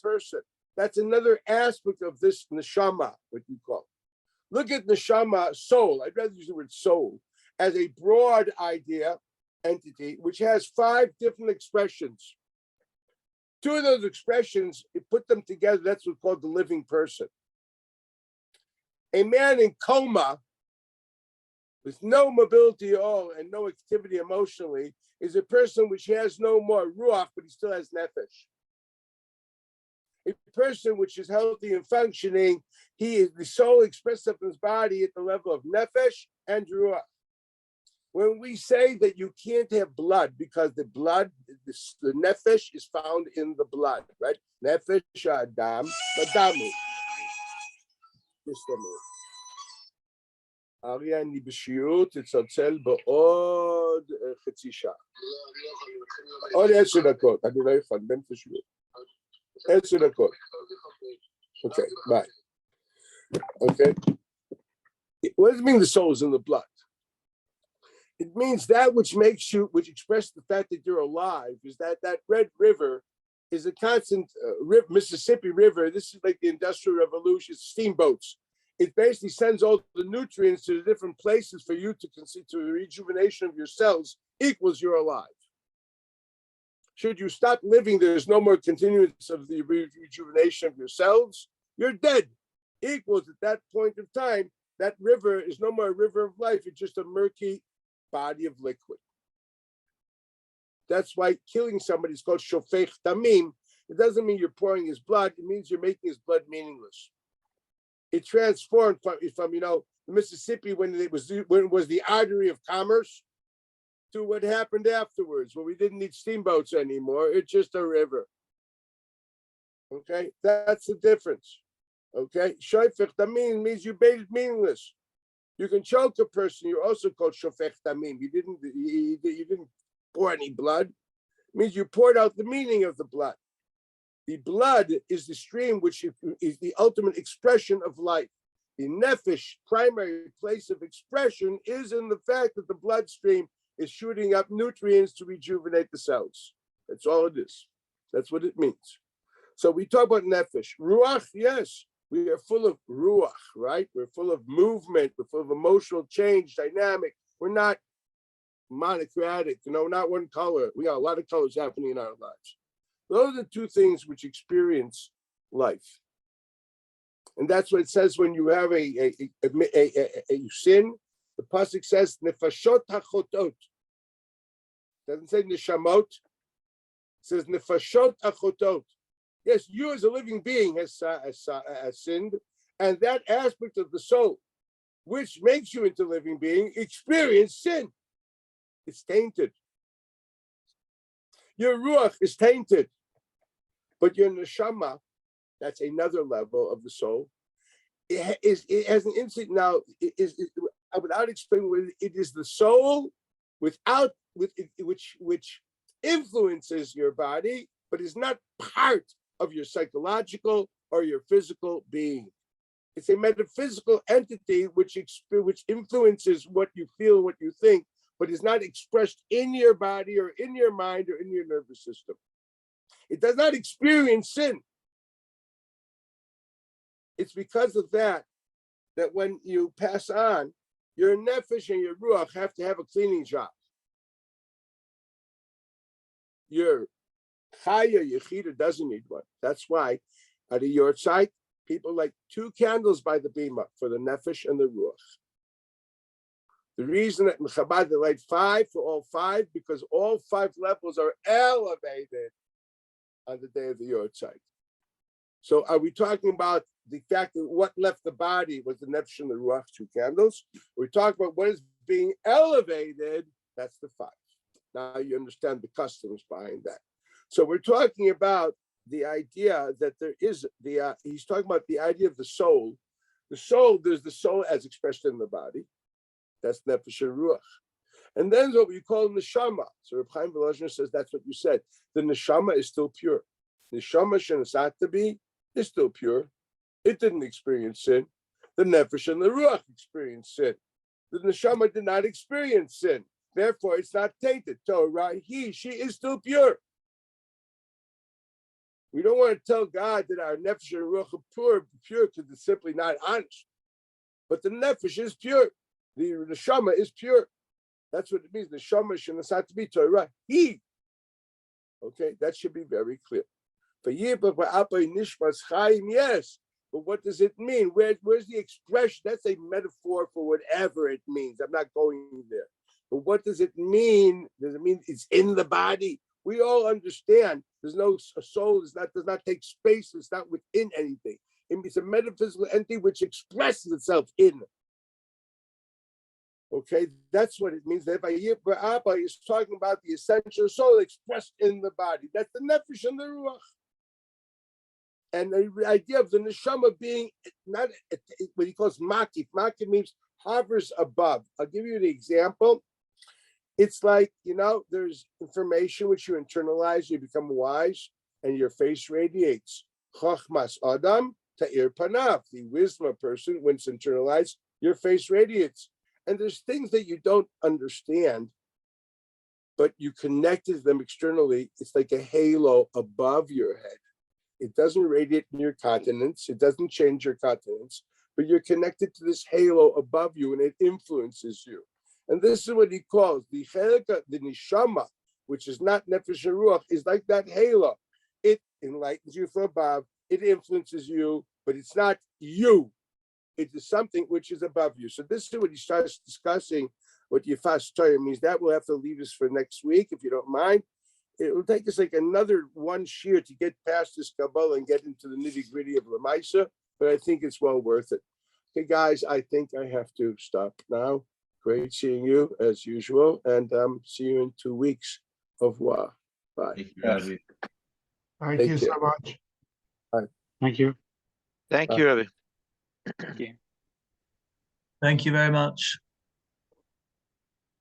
person. That's another aspect of this neshama, what you call. Look at neshama, soul. I'd rather use the word soul as a broad idea, entity, which has 5 different expressions. 2 of those expressions, you put them together, that's what's called the living person. A man in coma with no mobility at all and no activity emotionally is a person which has no more ruach, but he still has nefesh. A person which is healthy and functioning, the soul expressed up in his body at the level of nefesh and ruach. When we say that you can't have blood because the blood, the nefesh is found in the blood, right? Nefesh adam, badamu. Just a minute. אריה, אני בשיעור, תצלצל בעוד חצי שעה. עוד 10 דקות, אני לא יכול, באמצע שיעור. 10 דקות. Okay, bye. Okay. What does it mean the soul is in the blood? It means that which makes you, which expresses the fact that you're alive, is that Red River is a constant Mississippi River. This is like the Industrial Revolution, steamboats. It basically sends all the nutrients to the different places for you to the rejuvenation of your cells equals you're alive. Should you stop living, there's no more continuance of the rejuvenation of your cells, you're dead. Equals at that point of time, that river is no more a river of life, it's just a murky body of liquid. That's why killing somebody is called shofech damim. It doesn't mean you're pouring his blood, it means you're making his blood meaningless. It transformed from the Mississippi when it was the artery of commerce to what happened afterwards, where we didn't need steamboats anymore. It's just a river. Okay, that's the difference. Okay, shofech damim means you made it meaningless. You can choke a person. You're also called shofech damim. You didn't pour any blood. It means you poured out the meaning of the blood. The blood is the stream which is the ultimate expression of life. The nefesh, primary place of expression, is in the fact that the bloodstream is shooting up nutrients to rejuvenate the cells. That's all it is. That's what it means. So we talk about nefesh. Ruach, yes, we are full of ruach, right? We're full of movement. We're full of emotional change, dynamic. We're not monochromatic, not one color. We got a lot of colors happening in our lives. Those are the 2 things which experience life. And that's what it says when you have a sin. The pasuk says, nefashot hachotot. It doesn't say neshamot. It says, nefashot hachotot. Yes, you as a living being has sinned. And that aspect of the soul, which makes you into a living being, experience sin. It's tainted. Your ruach is tainted, but your neshama, that's another level of the soul. It has an instinct now. Without explaining what it is, the soul which influences your body, but is not part of your psychological or your physical being. It's a metaphysical entity which influences what you feel, what you think, but is not expressed in your body or in your mind or in your nervous system. It does not experience sin. It's because of that when you pass on, your nefesh and your ruach have to have a cleaning job. Your chaya, yechida, doesn't need one. That's why at a yortzeit, people light 2 candles by the bima for the nefesh and the ruach. The reason that in Chabad they light 5 for all 5, because all 5 levels are elevated on the day of the yortzeit. So are we talking about the fact that what left the body was the nefesh and the ruach, 2 candles? We're talking about what is being elevated, that's the 5. Now you understand the customs behind that. So we're talking about the idea that there is he's talking about the idea of the soul. The soul, there's the soul as expressed in the body. That's nefesh and ruach. And then what we call neshama. So Reb Chaim Volozhin says that's what you said. The neshama is still pure. Neshama shenasatabi is still pure. It didn't experience sin. The nefesh and the ruach experienced sin. The neshama did not experience sin. Therefore, it's not tainted. Torah, she is still pure. We don't want to tell God that our nefesh and ruach are pure because it's simply not honest. But the nefesh is pure. The neshama is pure. That's what it means. The neshama shenasatabi Torah. Okay, that should be very clear. Yes, but what does it mean? Where's the expression? That's a metaphor for whatever it means. I'm not going there. But what does it mean? Does it mean it's in the body? We all understand. There's no soul. Does not take space. It's not within anything. It's a metaphysical entity which expresses itself in. Okay, that's what it means. That Abba is talking about the essential soul expressed in the body. That's the nefesh and the ruach. And the idea of the neshama being not what he calls makif. Makif means hovers above. I'll give you an example. It's like, there's information which you internalize, you become wise, and your face radiates. Chochmas Adam ta'ir panav. The wisdom of a person, when it's internalized, your face radiates. And there's things that you don't understand, but you connected them externally. It's like a halo above your head. It doesn't radiate in your continents. It doesn't change your continents, but you're connected to this halo above you and it influences you. And this is what he calls the neshama, which is not nefesh and ruach, is like that halo. It enlightens you from above. It influences you, but it's not you. It is something which is above you. So this is what he starts discussing, what Yifas Torah means. That we'll have to leave us for next week, if you don't mind. It will take us like another one shiur to get past this Kabbalah and get into the nitty-gritty of Lamaisa, but I think it's well worth it. Okay, guys, I think I have to stop now. Great seeing you as usual, and see you in 2 weeks. Au revoir. Bye. Thank you, Rabbi. Thank Take you care. so much. Bye. Thank you. Thank you, Rabbi. Thank you very much.